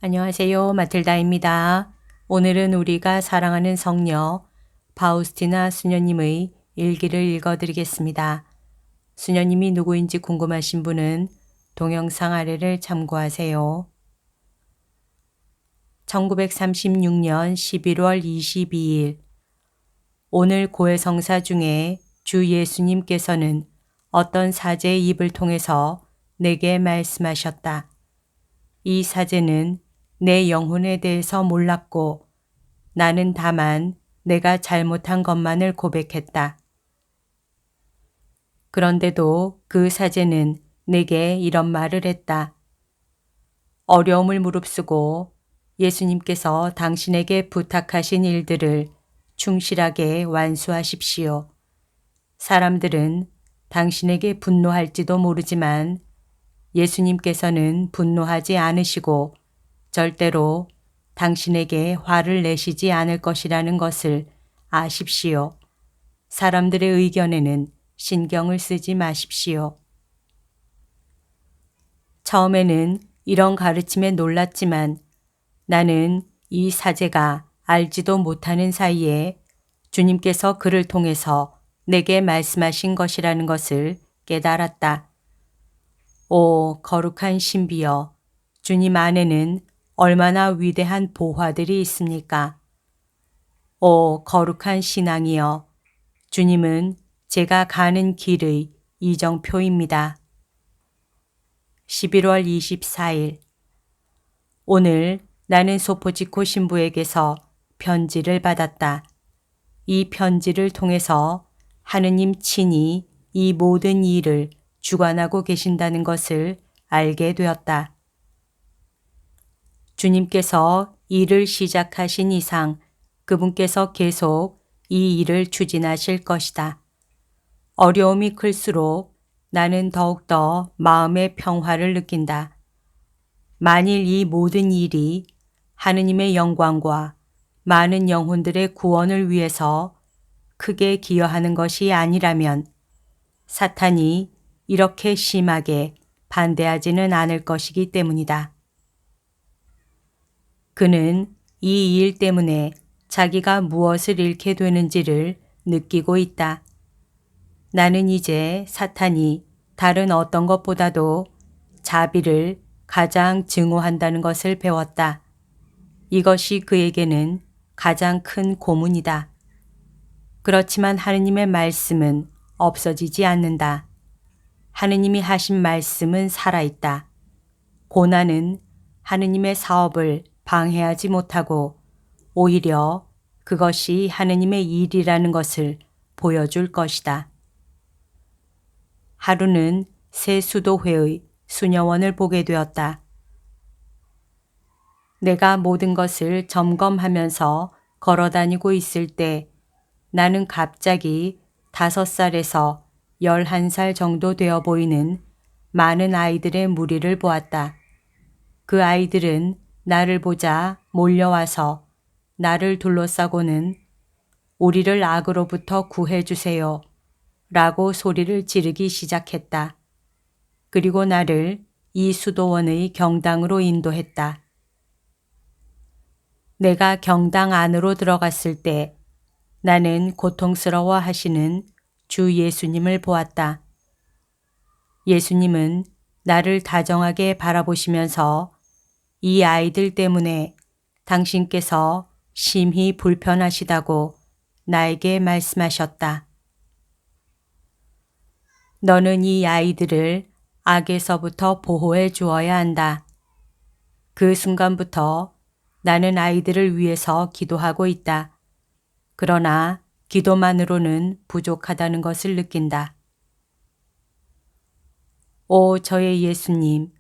안녕하세요. 마틀다입니다. 오늘은 우리가 사랑하는 성녀 바우스티나 수녀님의 일기를 읽어드리겠습니다. 수녀님이 누구인지 궁금하신 분은 동영상 아래를 참고하세요. 1936년 11월 22일 오늘 고해성사 중에 주 예수님께서는 어떤 사제의 입을 통해서 내게 말씀하셨다. 이 사제는 내 영혼에 대해서 몰랐고 나는 다만 내가 잘못한 것만을 고백했다. 그런데도 그 사제는 내게 이런 말을 했다. 어려움을 무릅쓰고 예수님께서 당신에게 부탁하신 일들을 충실하게 완수하십시오. 사람들은 당신에게 분노할지도 모르지만 예수님께서는 분노하지 않으시고 절대로 당신에게 화를 내시지 않을 것이라는 것을 아십시오. 사람들의 의견에는 신경을 쓰지 마십시오. 처음에는 이런 가르침에 놀랐지만 나는 이 사제가 알지도 못하는 사이에 주님께서 그를 통해서 내게 말씀하신 것이라는 것을 깨달았다. 오, 거룩한 신비여, 주님 안에는 얼마나 위대한 보화들이 있습니까? 오, 거룩한 신앙이여, 주님은 제가 가는 길의 이정표입니다. 11월 24일 오늘 나는 소포지코 신부에게서 편지를 받았다. 이 편지를 통해서 하느님 친히 이 모든 일을 주관하고 계신다는 것을 알게 되었다. 주님께서 일을 시작하신 이상 그분께서 계속 이 일을 추진하실 것이다. 어려움이 클수록 나는 더욱더 마음의 평화를 느낀다. 만일 이 모든 일이 하느님의 영광과 많은 영혼들의 구원을 위해서 크게 기여하는 것이 아니라면 사탄이 이렇게 심하게 반대하지는 않을 것이기 때문이다. 그는 이 일 때문에 자기가 무엇을 잃게 되는지를 느끼고 있다. 나는 이제 사탄이 다른 어떤 것보다도 자비를 가장 증오한다는 것을 배웠다. 이것이 그에게는 가장 큰 고문이다. 그렇지만 하느님의 말씀은 없어지지 않는다. 하느님이 하신 말씀은 살아있다. 고난은 하느님의 사업을 방해하지 못하고 오히려 그것이 하느님의 일이라는 것을 보여줄 것이다. 하루는 새 수도회의 수녀원을 보게 되었다. 내가 모든 것을 점검하면서 걸어다니고 있을 때 나는 갑자기 5살에서 11살 정도 되어 보이는 많은 아이들의 무리를 보았다. 그 아이들은 나를 보자 몰려와서 나를 둘러싸고는 우리를 악으로부터 구해주세요 라고 소리를 지르기 시작했다. 그리고 나를 이 수도원의 경당으로 인도했다. 내가 경당 안으로 들어갔을 때 나는 고통스러워 하시는 주 예수님을 보았다. 예수님은 나를 다정하게 바라보시면서 이 아이들 때문에 당신께서 심히 불편하시다고 나에게 말씀하셨다. 너는 이 아이들을 악에서부터 보호해 주어야 한다. 그 순간부터 나는 아이들을 위해서 기도하고 있다. 그러나 기도만으로는 부족하다는 것을 느낀다. 오, 저의 예수님,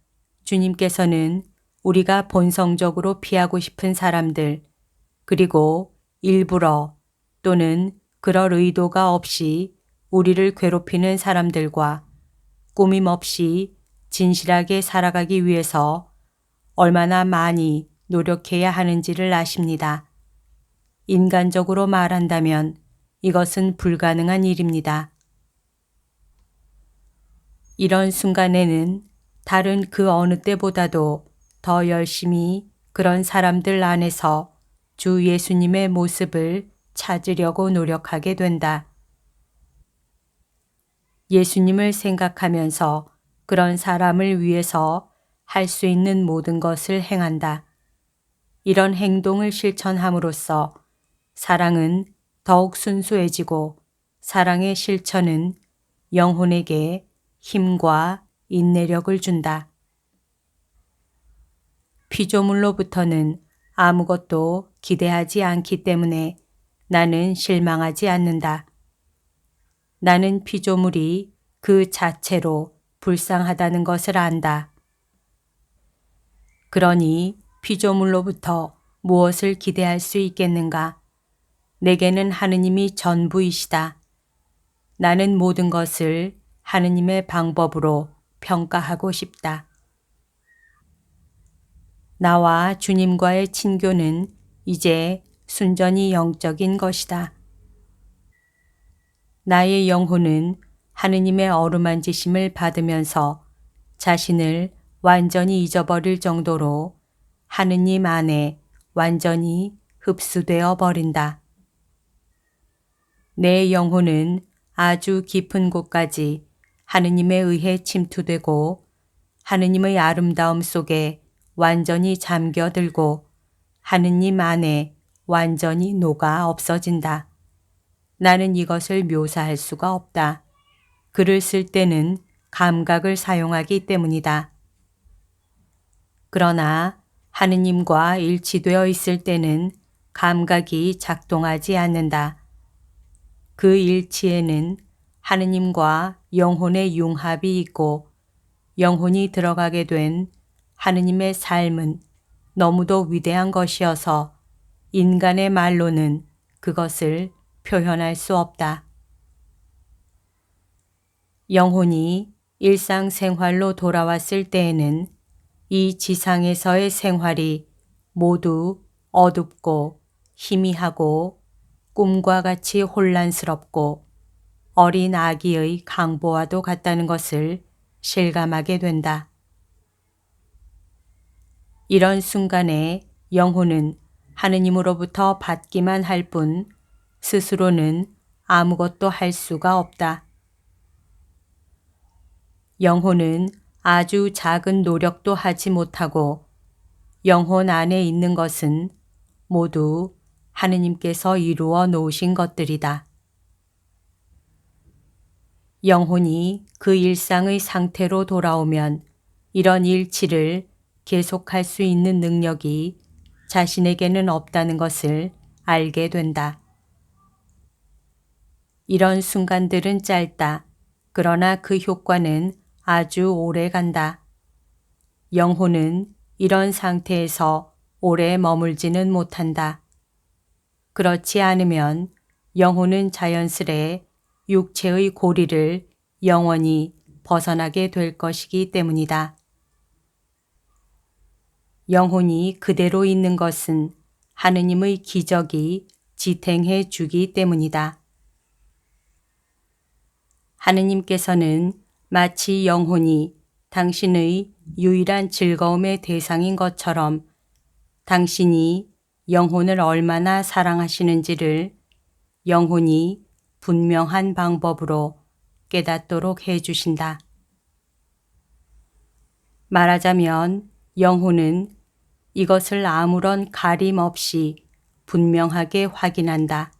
주님께서는 우리가 본성적으로 피하고 싶은 사람들, 그리고 일부러 또는 그럴 의도가 없이 우리를 괴롭히는 사람들과 꾸밈 없이 진실하게 살아가기 위해서 얼마나 많이 노력해야 하는지를 아십니다. 인간적으로 말한다면 이것은 불가능한 일입니다. 이런 순간에는 다른 그 어느 때보다도 더 열심히 그런 사람들 안에서 주 예수님의 모습을 찾으려고 노력하게 된다. 예수님을 생각하면서 그런 사람을 위해서 할 수 있는 모든 것을 행한다. 이런 행동을 실천함으로써 사랑은 더욱 순수해지고 사랑의 실천은 영혼에게 힘과 인내력을 준다. 피조물로부터는 아무것도 기대하지 않기 때문에 나는 실망하지 않는다. 나는 피조물이 그 자체로 불쌍하다는 것을 안다. 그러니 피조물로부터 무엇을 기대할 수 있겠는가? 내게는 하느님이 전부이시다. 나는 모든 것을 하느님의 방법으로 평가하고 싶다. 나와 주님과의 친교는 이제 순전히 영적인 것이다. 나의 영혼은 하느님의 어루만지심을 받으면서 자신을 완전히 잊어버릴 정도로 하느님 안에 완전히 흡수되어 버린다. 내 영혼은 아주 깊은 곳까지 하느님에 의해 침투되고 하느님의 아름다움 속에 완전히 잠겨들고 하느님 안에 완전히 녹아 없어진다. 나는 이것을 묘사할 수가 없다. 글을 쓸 때는 감각을 사용하기 때문이다. 그러나 하느님과 일치되어 있을 때는 감각이 작동하지 않는다. 그 일치에는 하느님과 영혼의 융합이 있고 영혼이 들어가게 된 하느님의 삶은 너무도 위대한 것이어서 인간의 말로는 그것을 표현할 수 없다. 영혼이 일상생활로 돌아왔을 때에는 이 지상에서의 생활이 모두 어둡고 희미하고 꿈과 같이 혼란스럽고 어린 아기의 강보와도 같다는 것을 실감하게 된다. 이런 순간에 영혼은 하느님으로부터 받기만 할 뿐 스스로는 아무것도 할 수가 없다. 영혼은 아주 작은 노력도 하지 못하고 영혼 안에 있는 것은 모두 하느님께서 이루어 놓으신 것들이다. 영혼이 그 일상의 상태로 돌아오면 이런 일치를 계속할 수 있는 능력이 자신에게는 없다는 것을 알게 된다. 이런 순간들은 짧다. 그러나 그 효과는 아주 오래 간다. 영혼은 이런 상태에서 오래 머물지는 못한다. 그렇지 않으면 영혼은 자연스레 육체의 고리를 영원히 벗어나게 될 것이기 때문이다. 영혼이 그대로 있는 것은 하느님의 기적이 지탱해 주기 때문이다. 하느님께서는 마치 영혼이 당신의 유일한 즐거움의 대상인 것처럼 당신이 영혼을 얼마나 사랑하시는지를 영혼이 분명한 방법으로 깨닫도록 해 주신다. 말하자면 영혼은 이것을 아무런 가림 없이 분명하게 확인한다.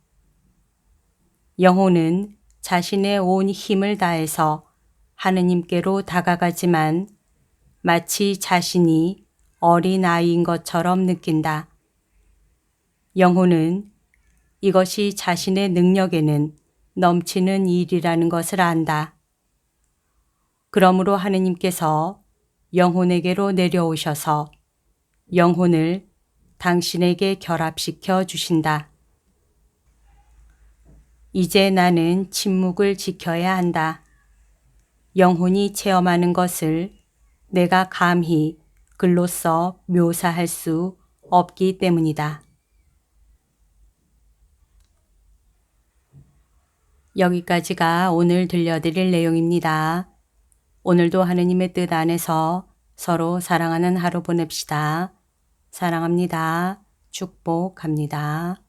영혼은 자신의 온 힘을 다해서 하느님께로 다가가지만 마치 자신이 어린 아이인 것처럼 느낀다. 영혼은 이것이 자신의 능력에는 넘치는 일이라는 것을 안다. 그러므로 하느님께서 영혼에게로 내려오셔서 영혼을 당신에게 결합시켜 주신다. 이제 나는 침묵을 지켜야 한다. 영혼이 체험하는 것을 내가 감히 글로써 묘사할 수 없기 때문이다. 여기까지가 오늘 들려드릴 내용입니다. 오늘도 하느님의 뜻 안에서 서로 사랑하는 하루 보냅시다. 사랑합니다. 축복합니다.